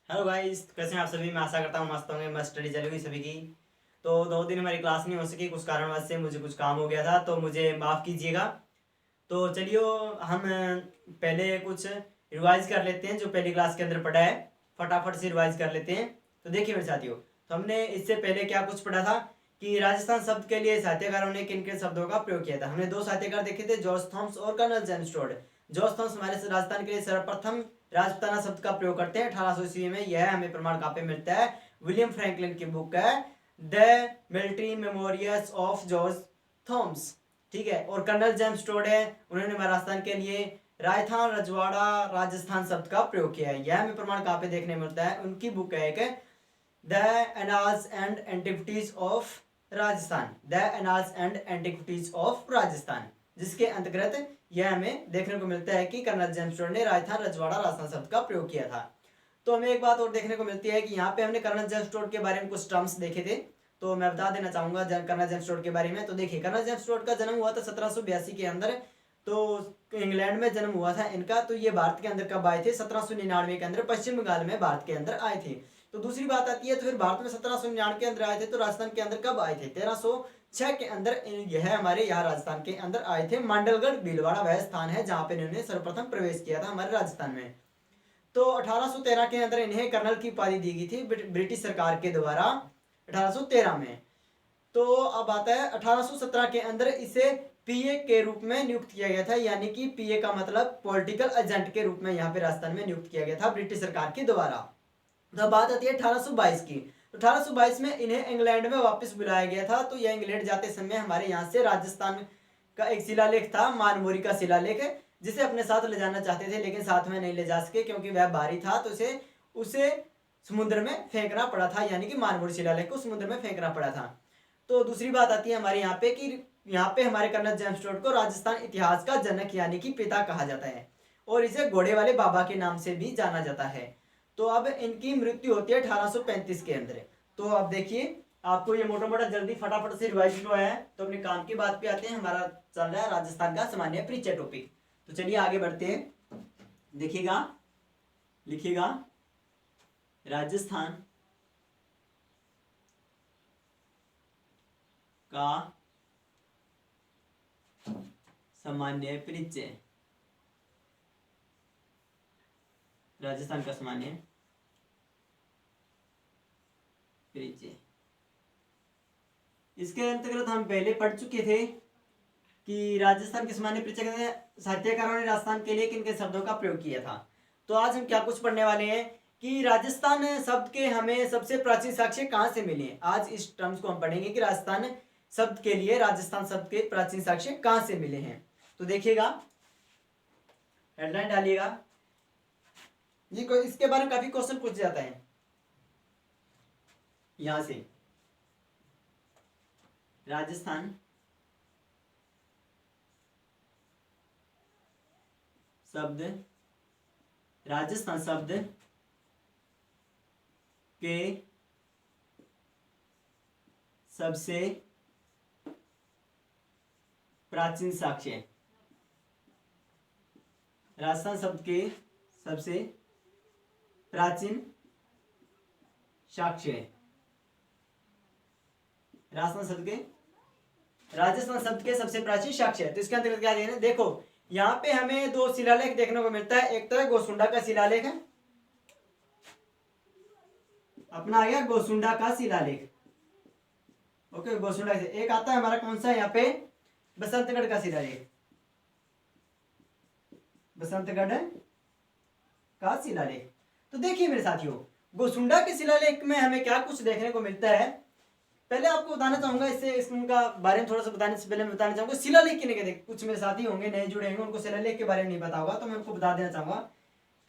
Hello guys, कैसे हैं आप सभी। मैं आशा करता हूँ मस्त होंगे। मस्त स्टडी चली हुई सभी की। तो 2 दिन हमारी क्लास नहीं हो सकी, कुछ कारणवश से मुझे कुछ काम हो गया था, तो मुझे माफ़ कीजिएगा। तो चलिए हम पहले कुछ रिवाइज कर लेते हैं जो पहली क्लास के अंदर पढ़ा है। फटाफट से रिवाइज कर लेते हैं। तो देखिए मेरे साथियों, तो हमने इससे पहले क्या कुछ पढ़ा था कि राजस्थान शब्द के लिए साहित्यकारों ने किन किन शब्दों का प्रयोग किया था। हमने 2 साहित्यकार देखे थे, जॉर्ज थॉम्स और colonel James Tod. George Thomas हमारे राजस्थान के लिए सर्वप्रथम राजपूताना शब्द का प्रयोग करते हैं 1800 ईस्वी में। यह हमें प्रमाण कहाँ पे मिलता है? विलियम फ्रैंकलिन की बुक है the military memorials of George Thoms. ठीक है। और कर्नल जेम्स टोड है, उन्होंने राजस्थान के लिए राजस्थान रजवाड़ा राजस्थान शब्द का प्रयोग किया है। यह हमें प्रमाण कहाँ पे देखने मिलता है? उनकी बुक है एक the annals and antiquities of Rajasthan. The annals and antiquities of Rajasthan, जिसके अंतर्गत यह हमें देखने को मिलता है कि कर्नल जेम्स टोड ने राजस्थान रजवाड़ा राजस्थान शब्द का प्रयोग किया था। तो हमें एक बात और देखने को मिलती है कि यहाँ पे हमने कर्नल जेम्स टोड के बारे में कुछ टर्म्स देखे थे, तो मैं बता देना चाहूंगा कर्नल जेम्स टोड के बारे में। तो देखिए, कर्नल जेम्स टोड का जन्म हुआ था 1782 के अंदर। तो इंग्लैंड में जन्म हुआ था इनका। तो ये भारत के अंदर कब आए थे? 1799 के अंदर पश्चिम बंगाल में भारत के अंदर आए थे। तो दूसरी बात आती है, तो फिर भारत में 1799 के अंदर आए थे, तो राजस्थान के अंदर कब आए थे? 1306 के अंदर यह हमारे यहाँ राजस्थान के अंदर आए थे। मांडलगढ़ भीलवाड़ा वह स्थान है जहाँ पे इन्होंने सर्वप्रथम प्रवेश किया था हमारे राजस्थान में। तो 1813 के अंदर इन्हें कर्नल की उपाधि दी गई थी ब्रिटिश सरकार के द्वारा, 1813 में। तो अब आता है 1817 के अंदर इसे पीए के रूप में नियुक्त किया गया था, यानी कि पीए का मतलब पॉलिटिकल एजेंट के रूप में यहाँ पे राजस्थान में नियुक्त किया गया था ब्रिटिश सरकार के द्वारा। तो बात आती है 1822 की। तो 1822 में इन्हें इंग्लैंड में वापस बुलाया गया था। तो यह इंग्लैंड जाते समय हमारे यहाँ से राजस्थान का एक शिलालेख था, मानमोरी का शिलालेख, जिसे अपने साथ ले जाना चाहते थे, लेकिन साथ में नहीं ले जा सके क्योंकि वह भारी था। तो उसे समुद्र में फेंकना पड़ा था, यानी कि मानमोरी शिलालेख को समुद्र में फेंकना पड़ा था। तो दूसरी बात आती है हमारे यहाँ पे कि यहाँ पे हमारे कर्नल जेम्स टोड को राजस्थान इतिहास का जनक यानी कि पिता कहा जाता है, और इसे घोड़े वाले बाबा के नाम से भी जाना जाता है। तो अब इनकी मृत्यु होती है 1835 के अंदर। तो अब देखिए, आपको ये मोटा मोटा जल्दी फटाफट से रिवाइज हुआ है। तो अपने काम की बात पे आते हैं। हमारा चल रहा है राजस्थान का सामान्य परिचय टॉपिक। तो चलिए आगे बढ़ते हैं। देखिएगा, लिखिएगा, राजस्थान का सामान्य परिचय। राजस्थान का सामान्य परिचय, इसके अंतर्गत हम पहले पढ़ चुके थे कि राजस्थान के सामान्य परिचय में साहित्यकारों ने राजस्थान के लिए किन किन शब्दों का प्रयोग किया था। तो आज हम क्या कुछ पढ़ने वाले हैं कि राजस्थान शब्द के हमें सबसे प्राचीन साक्ष्य कहाँ से मिले। आज इस टर्म्स को हम पढ़ेंगे कि राजस्थान शब्द के लिए राजस्थान शब्द के प्राचीन साक्ष्य कहाँ से मिले हैं। तो देखिएगा, हेडलाइन डालिएगा। ये इसके बारे में काफी क्वेश्चन पूछ जाता है यहां से। राजस्थान शब्द, राजस्थान शब्द के सबसे प्राचीन साक्ष्य। राजस्थान शब्द के सबसे प्राचीन साक्ष्य। राजस्थान शब्द के सबसे प्राचीन साक्ष्य। तो इसके अंतर्गत क्या देना, देखो यहाँ पे हमें 2 शिलालेख देखने को मिलता है। एक तो है गोसुंडा का शिलालेख है, अपना आ गया गोसुंडा का शिलालेख। ओके, गोसुंडा से एक आता है हमारा कौन सा यहाँ पे, बसंतगढ़ का शिलालेख। बसंतगढ़ का शिलालेख। तो देखिए मेरे साथियों, गोसुंडा के शिलालेख में हमें क्या कुछ देखने को मिलता है। पहले आपको बताना चाहूंगा, इससे इसका बारे में थोड़ा सा बताने से पहले मैं बताना चाहूंगा शिलालेख किन्हें कहते हैं। कुछ मेरे साथी होंगे नए जुड़े होंगे, उनको शिलालेख के बारे में नहीं पता होगा, तो मैं उनको बता देना चाहूंगा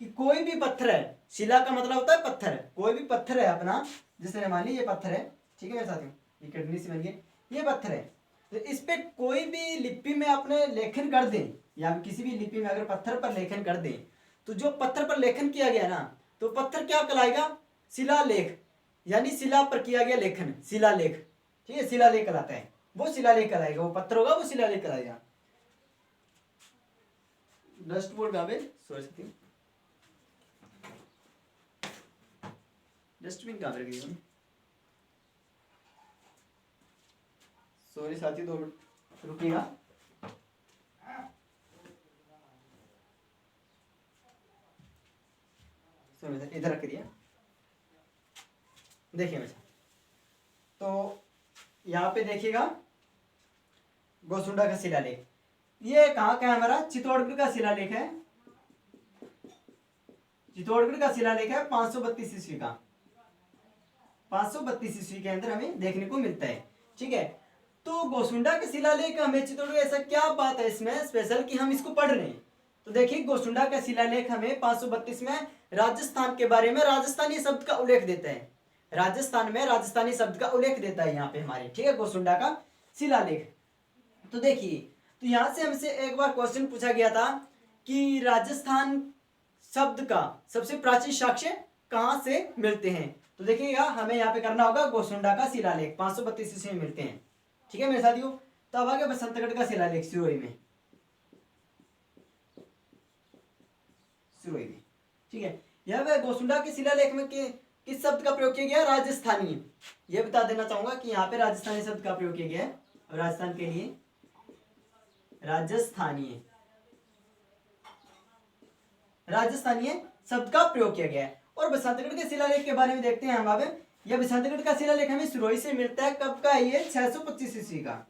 कि कोई भी पत्थर है, शिला का मतलब होता है पत्थर, कोई भी पत्थर है अपना, जैसे मान ली ये पत्थर है, ठीक है मेरे साथियों, ये किडनी से बन गई, ये पत्थर है। तो इस पे कोई भी लिपि में अपने लेखन कर दें, या किसी भी लिपि में अगर पत्थर पर लेखन कर दें, तो जो पत्थर पर लेखन किया गया ना, तो पत्थर क्या कहलाएगा? शिलालेख, यानी शिला पर किया गया लेखन, शिलालेख। ठीक है, शिलालेख कहलाता है, वो शिलालेख कहलाएगा। वो पत्थर होगा वो शिलालेख कहलाएगा। डस्ट बोर्ड गावे सोच सकती हूँ। डस्टबिन कहाँ पर रख दिया? सॉरी साथी, 2 मिनट रुकिएगा। इधर रख दिया। देखिए बच्चा, तो यहाँ पे देखिएगा गोसुंडा का शिलालेख। ये कहाँ का है? हमारा चित्तौड़गढ़ का शिलालेख है। चित्तौड़गढ़ का शिलालेख है 532 ईस्वी का। 532 ईस्वी के अंदर हमें देखने को मिलता है। ठीक है, तो गोसुंडा के शिलालेख हमें चित्तौड़गढ़, ऐसा क्या बात है इसमें स्पेशल कि हम इसको पढ़ रहे हैं? तो देखिए गोसुंडा का शिलालेख हमें 532 में राजस्थान के बारे में राजस्थानी शब्द का उल्लेख देता है। राजस्थान में राजस्थानी शब्द का उल्लेख देता है यहाँ पे हमारे। ठीक है, गोसुंडा का शिलालेख। तो देखिए, तो यहाँ से हमसे एक बार क्वेश्चन पूछा गया था कि राजस्थान शब्द का सबसे प्राचीन साक्ष्य कहाँ से मिलते हैं? तो देखिएगा हमें यहाँ पे करना होगा गोसुंडा का शिलालेख 532 ईस्वी में मिलते हैं। ठीक है मेरे साथियों, तो अब आगे बसंतगढ़ का शिलालेख सिरोही में। ठीक है, यह वह गोसुंडा के शिलालेख में किस शब्द का प्रयोग किया गया? राजस्थानी। यह बता देना चाहूंगा कि यहाँ पे राजस्थानी शब्द का प्रयोग किया गया है। राजस्थान के लिए राजस्थानीय शब्द का प्रयोग किया गया है। और बसंतगढ़ के शिलालेख के बारे में देखते हैं हम। अब यह बसंतगढ़ का शिलालेख हमें सिरोही से मिलता है। कब का? ये 625 ईस्वी का।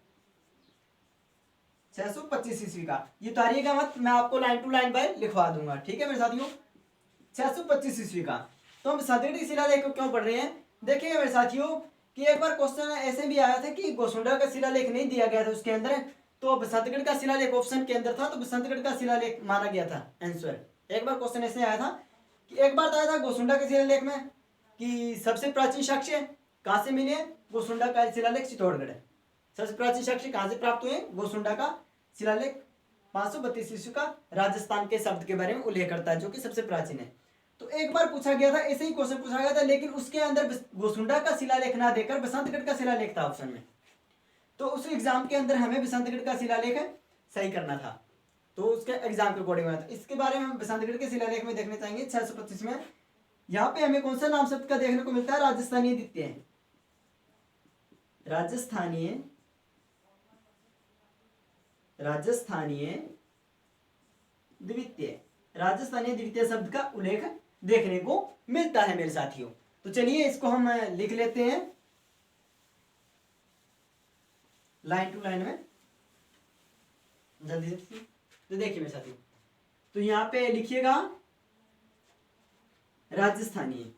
625 ईस्वी का। ये तारीख है मत, मैं आपको लाइन टू लाइन बाय लिखवा दूंगा। ठीक है मेरे साथियों, 625 ईस्वी का। तो हम बसंतगढ़ के शिलालेख को क्यों पढ़ रहे हैं? देखिएगा मेरे साथियों कि एक बार क्वेश्चन ऐसे भी आया था कि गोसुंडा का शिलालेख नहीं दिया गया था उसके अंदर, तो बसंतगढ़ का शिलालेख ऑप्शन के अंदर था, तो बसंतगढ़ का शिलालेख माना गया था आंसर। एक बार क्वेश्चन ऐसे आया था कि एक बार आया था गोसुंडा के शिलालेख में कि सबसे प्राचीन साक्ष्य कहाँ से मिले? गोसुंडा का शिलालेख चित्तौड़गढ़। सबसे प्राचीन साक्ष्य कहाँ से प्राप्त हुए? गोसुंडा का शिलालेख 532 ईस्वी का राजस्थान के शब्द के बारे में उल्लेख करता है, जो कि सबसे प्राचीन है। तो एक बार पूछा गया था, ऐसे ही क्वेश्चन पूछा गया था, लेकिन उसके अंदर गोसुंडा का शिलालेख ना देकर बसंतगढ़ का शिलालेख था ऑप्शन में। तो उस एग्जाम के अंदर हमें बसंतगढ़ का शिलालेख सही करना था, तो उसके एग्जाम के अकॉर्डिंग था। इसके बारे में हम बसंतगढ़ के शिलालेख में देखने चाहेंगे 625 में। यहाँ पे हमें कौन सा नाम शब्द का देखने को मिलता है? राजस्थानीय द्वितीय। राजस्थानीय द्वितीय शब्द का उल्लेख देखने को मिलता है मेरे साथियों। तो चलिए इसको हम लिख लेते हैं लाइन टू लाइन में जल्दी से। तो देखिए मेरे साथियों, तो यहाँ पे लिखिएगा राजस्थानीय।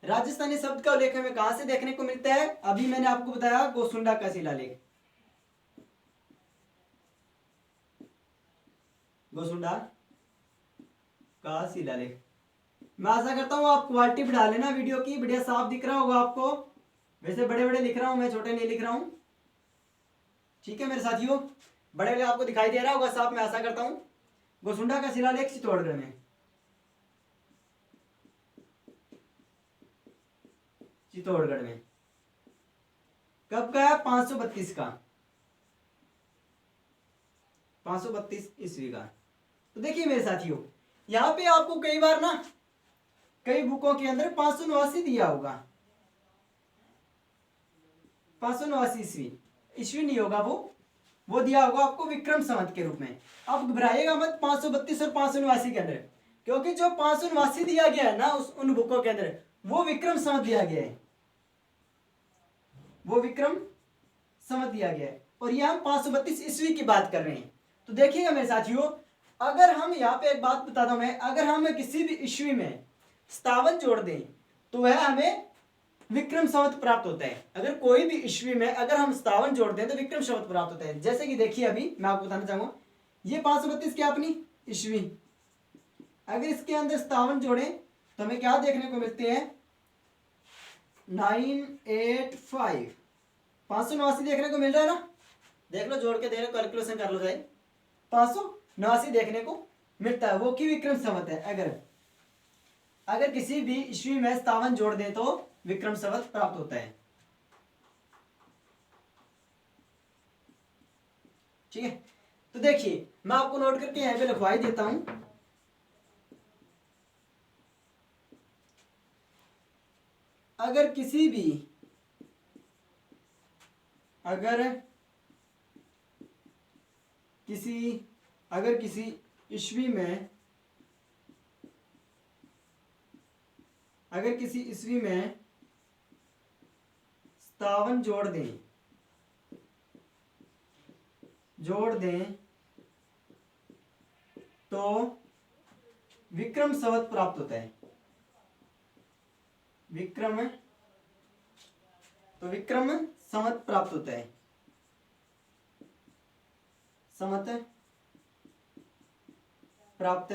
राजस्थानी शब्द का उल्लेख हमें कहां से देखने को मिलता है? अभी मैंने आपको बताया गोसुंडा का शिलालेख। गोसुंडा का शिलालेख। मैं आशा करता हूं आप क्वालिटी बढ़ा लेना वीडियो की, बढ़िया साफ दिख रहा होगा आपको। वैसे बड़े बड़े लिख रहा हूं मैं, छोटे नहीं लिख रहा हूं। ठीक है मेरे साथियों, बड़े बड़े आपको दिखाई दे रहा होगा साफ, मैं आशा करता हूं। गोसुंडा का शिलालेख चित्तौड़गढ़ में। कब का है? 532 का। 532 ईस्वी का। तो देखिए मेरे साथियों, यहाँ पे आपको कई बार ना कई बुकों के अंदर 589 दिया होगा। 589 ईस्वी नहीं होगा, वो दिया होगा आपको विक्रम संवत के रूप में। आप घबराइएगा मत 532 और 589 के अंदर, क्योंकि जो 589 दिया गया है ना उन बुकों के अंदर, वो विक्रम संवत दिया गया है। वो विक्रम संवत दिया गया है, और ये हम 532 ईस्वी की बात कर रहे हैं। तो देखिएगा मेरे साथियों, अगर हम यहाँ पे एक बात बताता हूं मैं, अगर हम किसी भी ईस्वी में 57 जोड़ दें तो वह हमें विक्रम संवत प्राप्त होता है। अगर कोई भी ईस्वी में अगर हम 57 जोड़ दें तो विक्रम संवत प्राप्त होता है। जैसे कि देखिए अभी मैं आपको बताना चाहूंगा, ये 532 क्या अपनी ईस्वी, अगर इसके अंदर 57 जोड़े तो हमें क्या देखने को मिलते हैं? 985 589 देखने को मिल रहा है ना। देख लो, जोड़ के देख लो, कैलकुलेशन कर लो जाए। 589 देखने को मिलता है, वो की विक्रम संवत है। अगर किसी भी ईस्वी में 57 जोड़ दे तो विक्रम संवत प्राप्त होता है। ठीक है, तो देखिए मैं आपको नोट करके यहाँ पे लिखवा ही देता हूं। अगर किसी भी अगर किसी ईस्वी में अगर किसी ईस्वी में 57 जोड़ दें तो विक्रम संवत प्राप्त होता है। विक्रम संवत प्राप्त होता है। संवत प्राप्त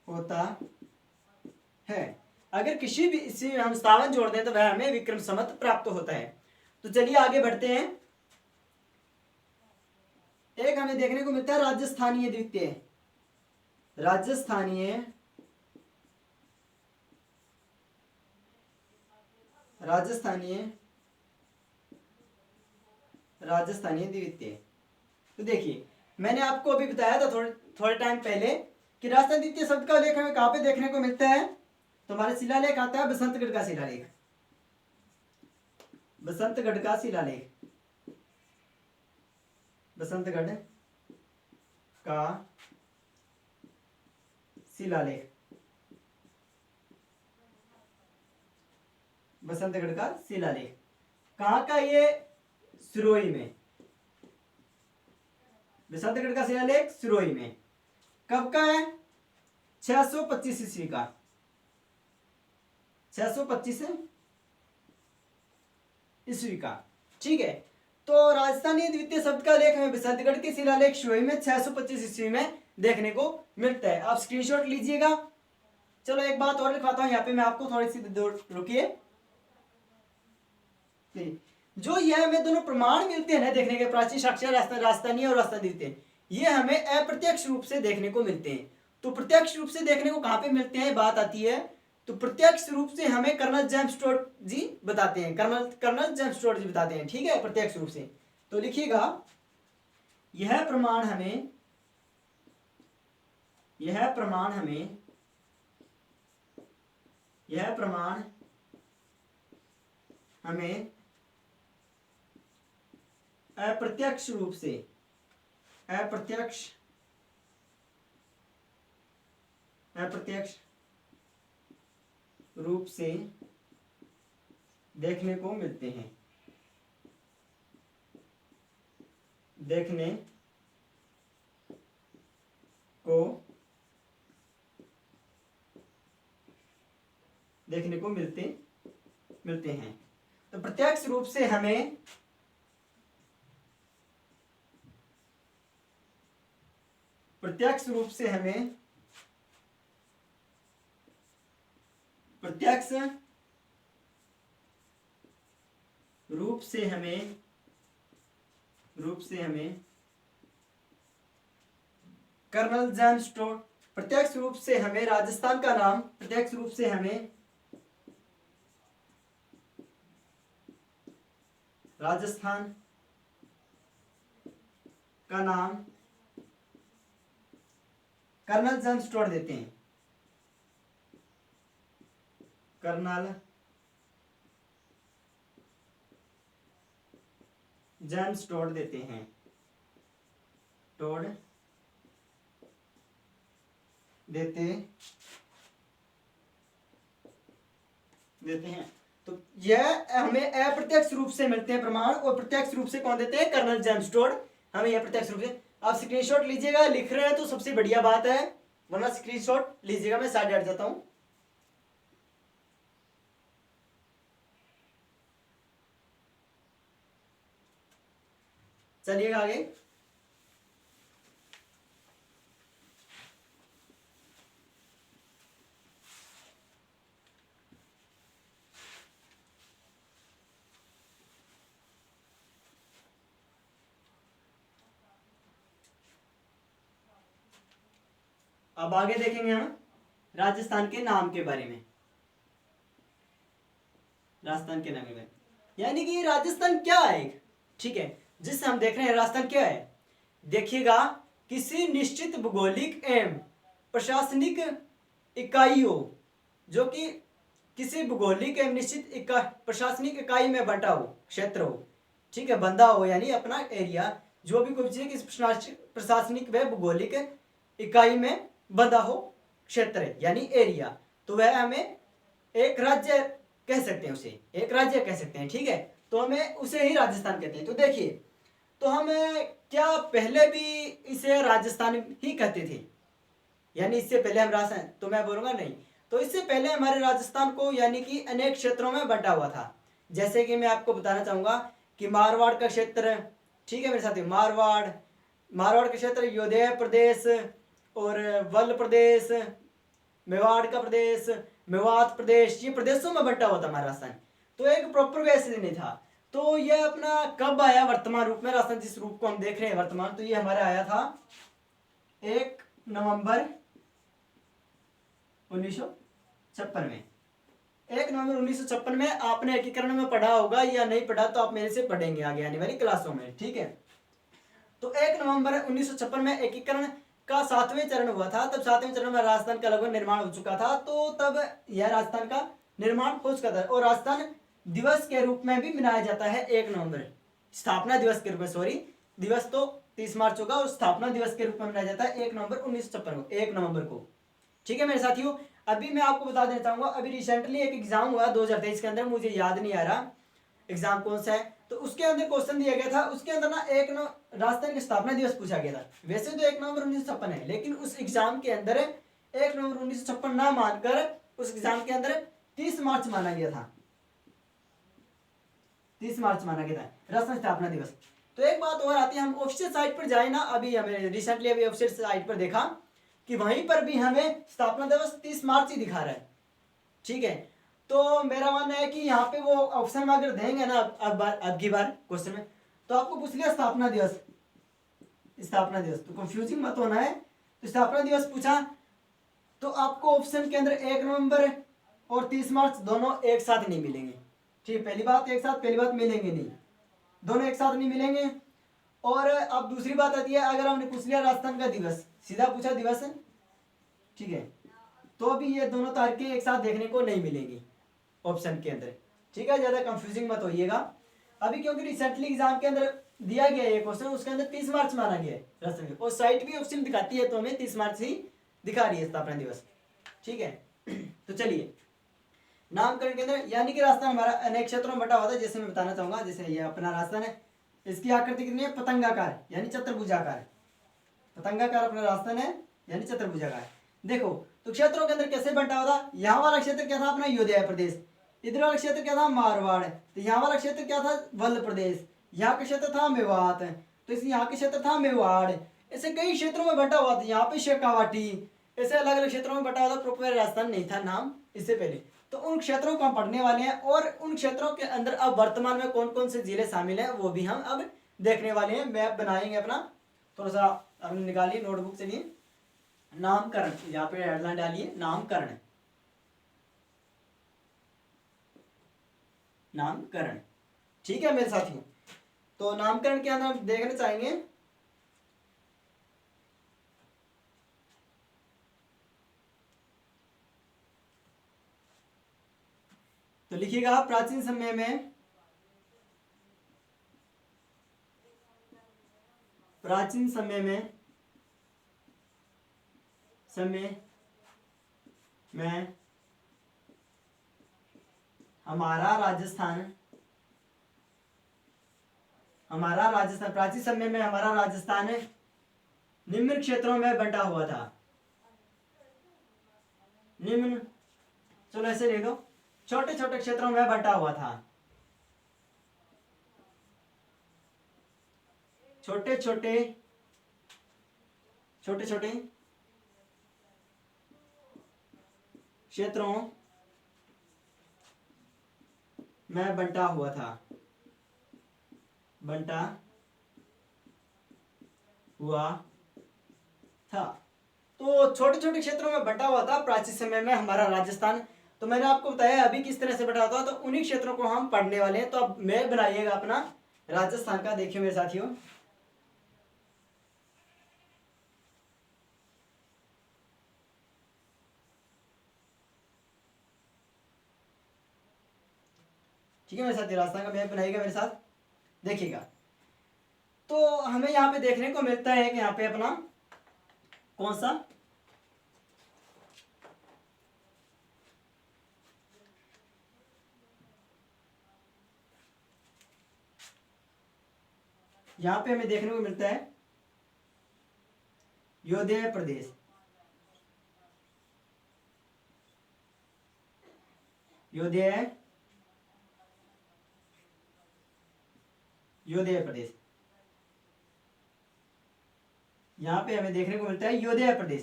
होता है। अगर किसी भी ईस्वी में हम 57 जोड़ दें तो वह हमें विक्रम संवत प्राप्त होता है। तो चलिए आगे बढ़ते हैं। एक हमें देखने को मिलता है राजस्थानीय द्वितीय। राजस्थानीय द्वितीय। तो देखिए मैंने आपको अभी बताया था थोड़े टाइम पहले कि राजस्थान द्वितीय शब्द का उल्लेख हमें कहां पे देखने को मिलता है। तो हमारे शिलालेख आता है बसंतगढ़ का शिलालेख। बसंतगढ़ का शिलालेख बसंतगढ़ का शिलालेख कहाँ का? ये सिरोही में। बसंतगढ़ का शिलालेख सिरोही में। कब का है? 625 ईस्वी का। 625 ईस्वी का। ठीक है, तो राजस्थानी द्वितीय शब्द का लेख हमें बसंतगढ़ के शिलालेख सिरोही में 625 ईस्वी में देखने को मिलता है। आप स्क्रीनशॉट लीजिएगा। चलो एक बात और लिखवाता हूं यहाँ पे मैं आपको, थोड़ी सी रुकिए। जो ये हमें दोनों प्रमाण मिलते हैं ना देखने के, प्राचीन साक्षर राजस्थानी और राजस्थान द्वितीय, ये हमें अप्रत्यक्ष रूप से देखने को मिलते हैं। तो प्रत्यक्ष रूप से देखने को कहां पे मिलते हैं बात आती है। तो प्रत्यक्ष रूप से हमें कर्नल जेम्स टोड जी बताते हैं। कर्नल जेम्स टोड जी बताते हैं। ठीक है, प्रत्यक्ष रूप से। तो लिखिएगा, यह प्रमाण हमें अप्रत्यक्ष रूप से देखने को मिलते हैं। देखने को मिलते हैं। तो प्रत्यक्ष रूप से हमें प्रत्यक्ष रूप से हमें कर्नल जेम्स टोड, प्रत्यक्ष रूप से हमें राजस्थान का नाम, प्रत्यक्ष रूप से हमें राजस्थान का नाम कर्नल जेम्स टोड देते हैं। कर्नल जेम्स टोड देते हैं। देते हैं। तो यह हमें अप्रत्यक्ष रूप से मिलते हैं प्रमाण, और प्रत्यक्ष रूप से कौन देते हैं? कर्नल जेम्स टोड हमें यह प्रत्यक्ष रूप से। आप स्क्रीनशॉट लीजिएगा, लिख रहे हैं तो सबसे बढ़िया बात है, वरना स्क्रीनशॉट लीजिएगा। मैं साइड हट जाता हूं। चलिएगा आगे। अब आगे देखेंगे हम राजस्थान के नाम के बारे में। यानी कि राजस्थान क्या है? ठीक है, जिससे हम देख रहे हैं राजस्थान क्या है। देखिएगा, किसी निश्चित भौगोलिक एवं प्रशासनिक इकाइयों, जो कि किसी भौगोलिक एवं निश्चित प्रशासनिक इकाई में बंटा हो, क्षेत्र हो, ठीक है, बंधा हो, यानी अपना एरिया, जो भी कोई चीज किसी प्रशासनिक व भौगोलिक इकाई में बंधा हो, क्षेत्र यानी एरिया, तो वह हमें एक राज्य कह सकते हैं, उसे एक राज्य कह सकते हैं। ठीक है, तो हमें उसे ही राजस्थान कहते हैं। तो देखिए, तो हम क्या पहले भी इसे राजस्थान ही कहते थे, यानी इससे पहले हम राजस्थान, तो मैं बोलूंगा नहीं, तो इससे पहले हमारे राजस्थान को यानी कि अनेक क्षेत्रों में बंटा हुआ था। जैसे कि मैं आपको बताना चाहूंगा कि मारवाड़ का क्षेत्र, ठीक है मेरे साथी, मारवाड़ का क्षेत्र, योधेय प्रदेश और वल प्रदेश, मेवाड़ का प्रदेश, मेवात प्रदेश, ये प्रदेशों में बंटा हुआ था हमारा राजस्थान। तो एक प्रॉपर वैसे नहीं था। तो ये अपना कब आया वर्तमान रूप में राजस्थान, जिस रूप को हम देख रहे हैं वर्तमान, तो ये हमारा आया था 1 नवंबर 1956 में। 1 नवंबर 1956 में आपने एकीकरण में पढ़ा होगा, या नहीं पढ़ा तो आप मेरे से पढ़ेंगे आगे आने वाली क्लासों में। ठीक है, तो 1 नवंबर 1956 में एकीकरण का 7वें चरण हुआ था। तब 7वें चरण में राजस्थान का लगभग निर्माण हो चुका था। तो तब यह राजस्थान का निर्माण हो चुका था, और राजस्थान दिवस के रूप में भी मनाया जाता है 1 नवंबर, स्थापना दिवस के रूप में, सॉरी, दिवस तो 30 मार्च होगा, और स्थापना दिवस के रूप में मनाया जाता है 1 नवंबर 1956 को, 1 नवंबर को। ठीक है मेरे साथियों, अभी मैं आपको बता देना चाहूंगा, अभी रिसेंटली एक एग्जाम हुआ 2023 के अंदर, मुझे याद नहीं आ रहा एग्जाम कौन सा है, तो उसके अंदर क्वेश्चन दिया गया था, उसके अंदर ना राजस्थान की स्थापना दिवस पूछा गया था। वैसे तो 1 नवंबर 1956 है, लेकिन उस एग्जाम के अंदर 1 नवंबर 1956 ना मानकर उस एग्जाम के अंदर 30 मार्च माना गया था, 30 मार्च माना गया था राजस्थान स्थापना दिवस। तो एक बात और आती है, हम ऑफिशियल साइट पर जाए ना, अभी हमें रिसेंटली अभी ऑफिशियल साइट पर देखा कि वहीं पर भी हमें स्थापना दिवस 30 मार्च ही दिखा रहा है। ठीक है, तो मेरा मानना है कि यहाँ पे वो ऑप्शन में अगर देंगे ना अब की बार क्वेश्चन में, तो आपको पूछ लिया स्थापना दिवस, तो कंफ्यूजिंग मत होना है। तो स्थापना दिवस पूछा, तो आपको ऑप्शन के अंदर 1 नवंबर और 30 मार्च दोनों एक साथ नहीं मिलेंगे। ठीक, पहली बात मिलेंगे नहीं, दोनों एक साथ नहीं मिलेंगे। और अब दूसरी बात आती है, अगर हमने पूछ लिया राजस्थान का दिवस, सीधा पूछा दिवस, ठीक है, तो अभी ये दोनों तारीखें एक साथ देखने को नहीं मिलेंगी ऑप्शन के अंदर। ठीक है, ज्यादा कंफ्यूजिंग मत होइएगा अभी, क्योंकि रिसेंटली एग्जाम के अंदर दिया गया है ये क्वेश्चन, उसके अंदर 30 मार्च माना गया है राजस्थान में, और साइट भी ऑप्शन दिखाती है, तो हमें 30 मार्च ही दिखा रही है स्थापना दिवस। ठीक है, तो चलिए, नामकरण के अंदर यानी कि राजस्थान हमारा अनेक क्षेत्रों में बटा हुआ था, जैसे मैं बताना चाहूंगा। जैसे ये अपना राजस्थान है, इसकी आकृति कितनी है, पतंगाकार यानी चतुर्भुजाकार, पतंगाकार अपना राजस्थान है यानी चतुर्भुजाकार। देखो, तो क्षेत्रों के अंदर कैसे बंटा हुआ था, यहाँ वाला क्षेत्र क्या था अपना योधेय प्रदेश, इधर वाला क्षेत्र क्या था मारवाड़, तो यहाँ वाला क्षेत्र क्या था वल्ल प्रदेश, यहाँ का क्षेत्र था मेवात, तो इस यहाँ के क्षेत्र था मेवाड़। ऐसे कई क्षेत्रों में बंटा हुआ था, यहाँ पे शेखावाटी, ऐसे अलग अलग क्षेत्रों में बंटा हुआ था। प्रॉपर राजस्थान नहीं था नाम इससे पहले। तो उन क्षेत्रों को हम पढ़ने वाले हैं, और उन क्षेत्रों के अंदर अब वर्तमान में कौन कौन से जिले शामिल हैं वो भी हम अब देखने वाले हैं। मैप बनाएंगे अपना, थोड़ा सा अपने निकालिए नोटबुक, चलिए। नामकरण, यहाँ पे हेडलाइन डालिए, नामकरण, नामकरण। ठीक है मेरे साथियों, तो नामकरण के अंदर हम देखना चाहेंगे, तो लिखिएगा प्राचीन समय में, प्राचीन समय में हमारा राजस्थान, प्राचीन समय में हमारा राजस्थान निम्न क्षेत्रों में बंटा हुआ था। निम्न, चलो ऐसे लिख दो, छोटे छोटे क्षेत्रों में बंटा हुआ था, छोटे छोटे क्षेत्रों में बंटा हुआ था, तो छोटे छोटे क्षेत्रों में बंटा हुआ था प्राचीन समय में हमारा राजस्थान। तो मैंने आपको बताया अभी किस तरह से बंटा हुआ था, तो उन्हीं क्षेत्रों को हम पढ़ने वाले हैं। तो अब मैप बनाइएगा अपना राजस्थान का देखियो मेरे साथियों, ठीक है मेरे साथ, राजस्थान का मैप बनाइएगा मेरे साथ, देखिएगा। तो हमें यहाँ पे देखने को मिलता है कि यहाँ पे अपना कौन सा, यहाँ पे हमें देखने को मिलता है योध्या प्रदेश, योध्या प्रदेश, यहाँ पे हमें देखने को मिलता है योध्या प्रदेश।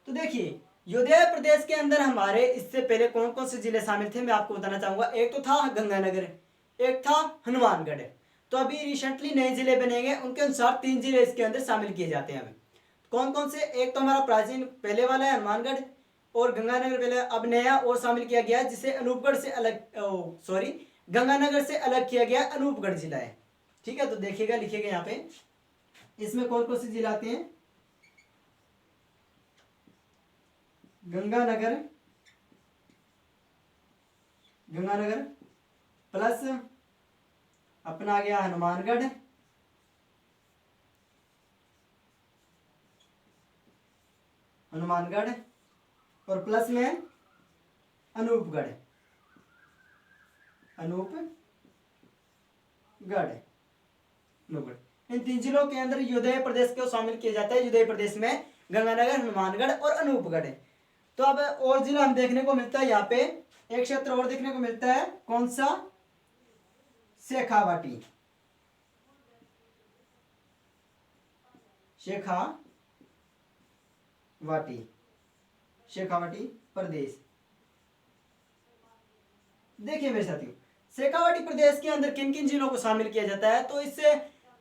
तो देखिए योध्या प्रदेश के अंदर हमारे इससे पहले कौन कौन से जिले शामिल थे मैं आपको बताना चाहूंगा। एक तो था गंगानगर, एक था हनुमानगढ़। तो अभी रिसेंटली नए जिले बनेंगे, उनके अनुसार 3 जिले इसके अंदर शामिल किए जाते हैं। अभी कौन कौन से, एक तो हमारा प्राचीन पहले वाला है हनुमानगढ़ और गंगानगर पहले, अब नया और शामिल किया गया जिसे अनूपगढ़ से अलग, सॉरी गंगानगर से अलग किया गया, अनूपगढ़ जिला है। ठीक है, तो देखिएगा, लिखिएगा यहाँ पे इसमें कौन कौन से जिले आते हैं। गंगानगर, गंगानगर प्लस अपना आ गया हनुमानगढ़, हनुमानगढ़ और प्लस में अनूपगढ़, अनूपगढ़, अनूपगढ़। इन 3 जिलों के अंदर योध्या प्रदेश को शामिल किया जाता है। योध्या प्रदेश में गंगानगर, हनुमानगढ़ और अनूपगढ़। तो अब और जिला हम देखने को मिलता है यहाँ पे, एक क्षेत्र और देखने को मिलता है, कौन सा, शेखावाटी, शेखावाटी, शेखावाटी प्रदेश। देखिए मेरे साथियों, शेखावाटी प्रदेश के अंदर किन किन जिलों को शामिल किया जाता है। तो इससे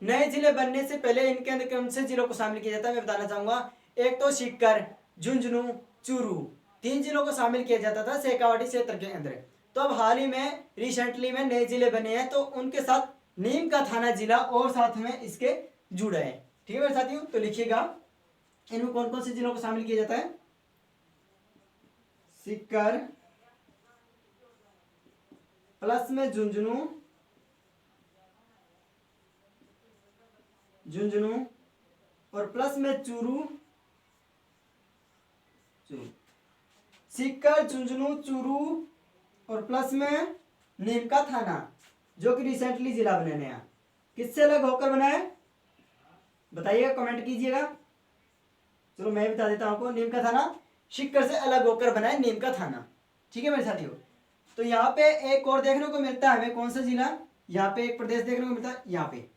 नए जिले बनने से पहले इनके अंदर कौन से जिलों को शामिल किया जाता है मैं बताना चाहूंगा। एक तो सीकर, झुंझुनू, चूरू, 3 जिलों को शामिल किया जाता था शेखावाटी क्षेत्र के अंदर। तो अब हाल ही में रिसेंटली में नए जिले बने हैं, तो उनके साथ नीम का थाना जिला और साथ में इसके जुड़ा है। ठीक है मेरे साथियों, तो लिखिएगा इनमें कौन कौन से जिलों को शामिल किया जाता है। सीकर प्लस में झुंझुनू, झुंझुनू और प्लस में चूरू, सीकर, झुंझुनू, चूरू और प्लस में नीम का थाना, जो कि रिसेंटली जिला बना नया। किससे अलग होकर बना है बताइएगा, कमेंट कीजिएगा। चलो मैं बता देता हूं आपको, नीम का थाना सीकर से अलग होकर बना है, नीम का थाना। ठीक है मेरे साथियों, तो यहाँ पे एक और देखने को मिलता है हमें, कौन सा जिला, यहाँ पे एक प्रदेश देखने को मिलता है यहाँ पे।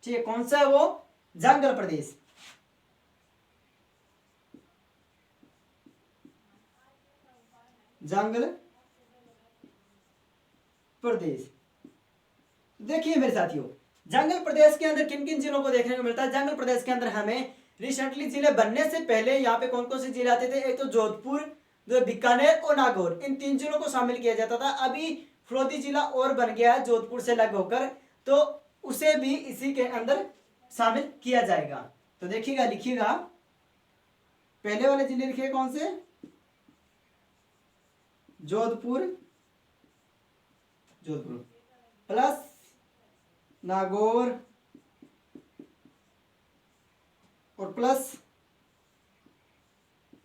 ठीक है, कौन सा है वो, जंगल प्रदेश, जंगल प्रदेश। देखिए मेरे साथियों, जंगल प्रदेश के अंदर किन किन जिलों को देखने को मिलता है। जंगल प्रदेश के अंदर हमें रिसेंटली जिले बनने से पहले यहाँ पे कौन कौन से जिले आते थे। एक तो जोधपुर, बीकानेर और नागौर, इन 3 जिलों को शामिल किया जाता था। अभी फरोती जिला और बन गया है जोधपुर से अलग होकर, तो उसे भी इसी के अंदर शामिल किया जाएगा। तो देखिएगा, लिखिएगा पहले वाले जिले लिखिए कौन से, जोधपुर, जोधपुर प्लस नागौर और प्लस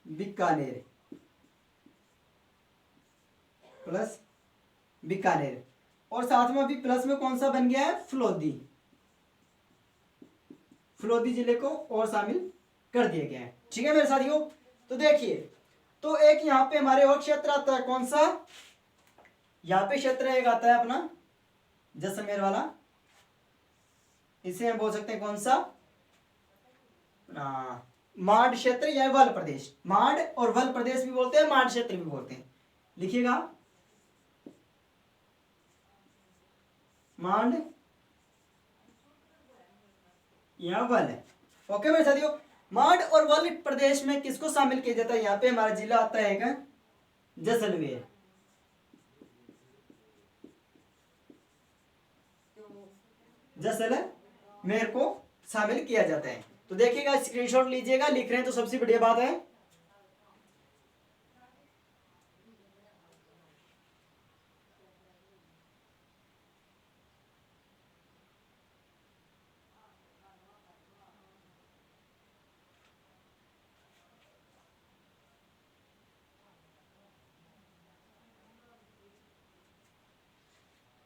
बीकानेर, प्लस बीकानेर और साथ में अभी प्लस में कौन सा बन गया है, फलोदी, फलोदी जिले को और शामिल कर दिया गया है। ठीक है मेरे साथियों, तो देखिए, तो एक यहाँ पे हमारे और क्षेत्र आता है, कौन सा, यहाँ पे क्षेत्र एक आता है अपना जैसलमेर वाला, इसे हम बोल सकते हैं कौन सा, मांड क्षेत्र या वल प्रदेश। मांड और वल प्रदेश भी बोलते हैं, मांड क्षेत्र भी बोलते हैं। लिखिएगा मांड या वल। ओके मेरे साथियों, मांड और वल प्रदेश में किसको शामिल किया जाता है, यहाँ पे हमारा जिला आता है एक जैसलमेर। जैसलमेर को शामिल किया जाता है। तो देखिएगा, स्क्रीनशॉट लीजिएगा, लिख रहे हैं तो सबसे बढ़िया बात है।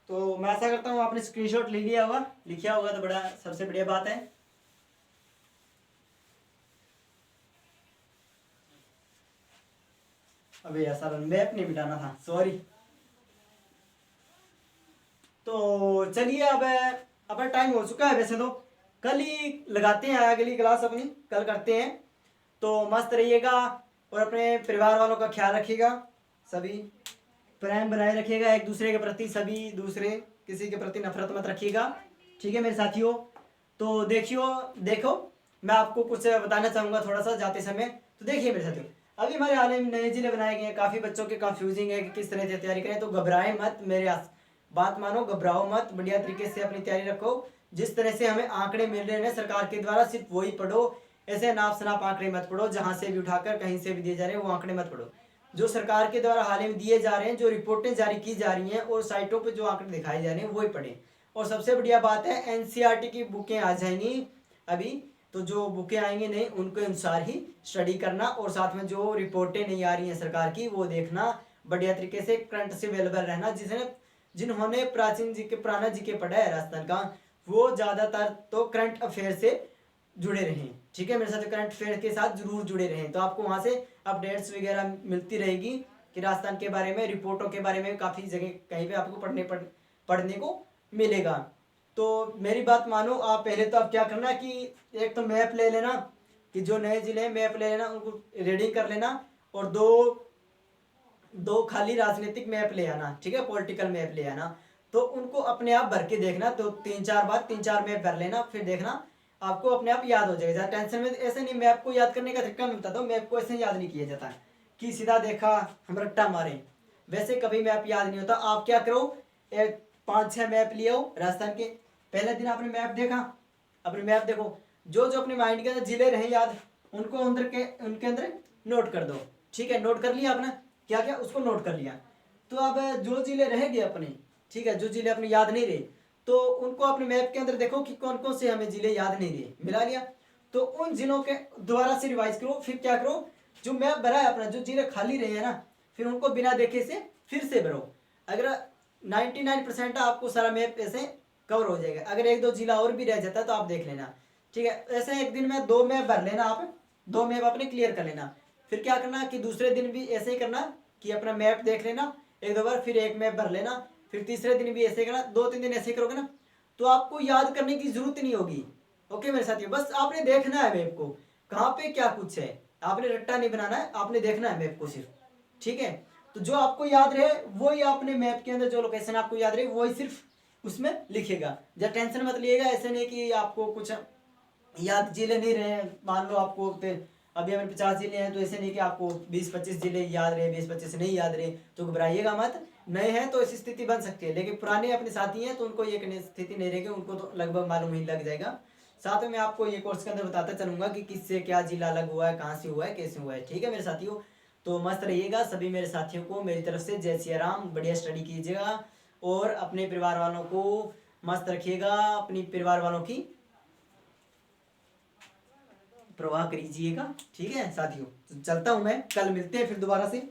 तो मैं ऐसा करता हूँ आपने स्क्रीनशॉट ले लिया होगा, लिखा होगा तो बड़ा सबसे बढ़िया बात है। अबे ऐसा मैप नहीं मिटाना था, सॉरी। तो चलिए, अब टाइम हो चुका है वैसे तो। कल ही लगाते हैं अगली क्लास अपनी, कल करते हैं। तो मस्त रहिएगा और अपने परिवार वालों का ख्याल रखिएगा, सभी प्रेम बनाए रखिएगा एक दूसरे के प्रति, सभी दूसरे किसी के प्रति नफरत मत रखिएगा, ठीक है मेरे साथियों। तो देखो मैं आपको कुछ बताना चाहूँगा थोड़ा सा जाते समय। तो देखिए मेरे साथियों, अभी हमारे हाल में नए जिले बनाए गए हैं, काफ़ी बच्चों के कंफ्यूजिंग है कि किस तरह से तैयारी करें। तो घबराए मत, मेरे बात मानो, घबराओ मत, बढ़िया तरीके से अपनी तैयारी रखो। जिस तरह से हमें आंकड़े मिल रहे हैं सरकार के द्वारा, सिर्फ वही पढ़ो। ऐसे नाप शनाप आंकड़े मत पढ़ो, जहाँ से भी उठाकर कहीं से भी दिए जा रहे हैं वो आंकड़े मत पढ़ो। जो सरकार के द्वारा हाल ही में दिए जा रहे हैं, जो रिपोर्टें जारी की जा रही हैं और साइटों पर जो आंकड़े दिखाए जा रहे हैं वही पढ़ें। और सबसे बढ़िया बात है, एनसीईआरटी की बुकें आ जाएंगी अभी, तो जो बुकें आएंगी नहीं उनके अनुसार ही स्टडी करना, और साथ में जो रिपोर्टें नहीं आ रही हैं सरकार की वो देखना, बढ़िया तरीके से करंट से अवेलेबल रहना। जिन्होंने प्राचीन जी के पुराना जी के पढ़ा है राजस्थान का, वो ज़्यादातर तो करंट अफेयर से जुड़े रहें, ठीक है मेरे साथ, करंट अफेयर के साथ जरूर जुड़े रहें। तो आपको वहाँ से अपडेट्स वगैरह मिलती रहेगी कि राजस्थान के बारे में, रिपोर्टों के बारे में काफ़ी जगह कहीं पे आपको पढ़ने को मिलेगा। तो मेरी बात मानो, आप पहले तो आप क्या करना कि एक तो मैप ले लेना, कि जो नए जिले हैं मैप ले लेना, उनको रीडिंग कर लेना, और दो खाली राजनीतिक मैप ले आना, ठीक है, पॉलिटिकल मैप ले आना। तो उनको अपने आप भर के देखना, तो 3-4 मैप भर लेना, फिर देखना आपको अपने आप याद हो जाएगा। ज़्यादा टेंशन में ऐसे नहीं, मैप को याद करने का तरीका मैं बताता हूँ। मैप को ऐसे याद नहीं किया जाता कि सीधा देखा हम रट्टा मारे, वैसे कभी मैप याद नहीं होता। आप क्या करो, 5-6 मैप लिए हो राजस्थान के, पहले दिन आपने मैप देखा, अपने मैप देखो, जो जो अपने माइंड के अंदर जिले रहे याद, उनको उनके अंदर नोट कर दो, ठीक है। नोट कर लिया आपने, क्या क्या उसको नोट कर लिया। तो अब जो जिले रह गए अपने, ठीक है, जो जिले अपने याद नहीं रहे, तो उनको अपने मैप के अंदर देखो कि कौन कौन से हमें जिले याद नहीं रहे, मिला लिया। तो उन जिलों के दोबारा से रिवाइज करो। फिर क्या करो, जो मैप भरा है अपना, जो जिले खाली रहे हैं ना, फिर उनको बिना देखे से फिर से भरो। अगर 99% आपको सारा मैप ऐसे कवर हो जाएगा। अगर 1-2 जिला और भी रह जाता है तो आप देख लेना, ठीक है। ऐसे एक दिन में 2 मैप भर लेना, आप 2 मैप अपने क्लियर कर लेना। फिर क्या करना कि दूसरे दिन भी ऐसे ही करना कि अपना मैप देख लेना 1-2 बार, फिर एक मैप भर लेना, फिर तीसरे दिन भी ऐसे करना, 2-3 दिन ऐसे करोगे ना, तो आपको याद करने की जरूरत नहीं होगी। ओके मेरे साथियों, बस आपने देखना है मैप को, कहाँ पे क्या कुछ है, आपने रट्टा नहीं बनाना है, आपने देखना है मैप को सिर्फ, ठीक है। तो जो आपको याद रहे वही आपने मैप के अंदर, जो लोकेशन आपको याद रहे वही सिर्फ उसमें लिखेगा। जब टेंशन मत लिएगा, ऐसे नहीं कि आपको कुछ याद जिले नहीं रहे, मान लो आपको अभी हमें 50 जिले हैं, तो ऐसे नहीं कि आपको 20-25 जिले याद रहे, 20-25 नहीं याद रहे, तो घबराइएगा मत। नए हैं तो ऐसी स्थिति बन सकती है, लेकिन पुराने अपने साथी हैं तो उनको ये स्थिति नहीं रहेगी, उनको तो लगभग मालूम ही लग जाएगा। साथ में मैं आपको ये कोर्स के अंदर बताता चलूंगा कि किससे क्या जिला अलग हुआ है, कहाँ से हुआ है, कैसे हुआ है, ठीक है मेरे साथियों। तो मस्त रहिएगा, सभी मेरे साथियों को मेरी तरफ से जय सिया राम, बढ़िया स्टडी कीजिएगा और अपने परिवार वालों को मस्त रखिएगा, अपनी परिवार वालों की प्रवाह करिएगा, ठीक है साथियों। तो चलता हूँ मैं, कल मिलते हैं फिर दोबारा से।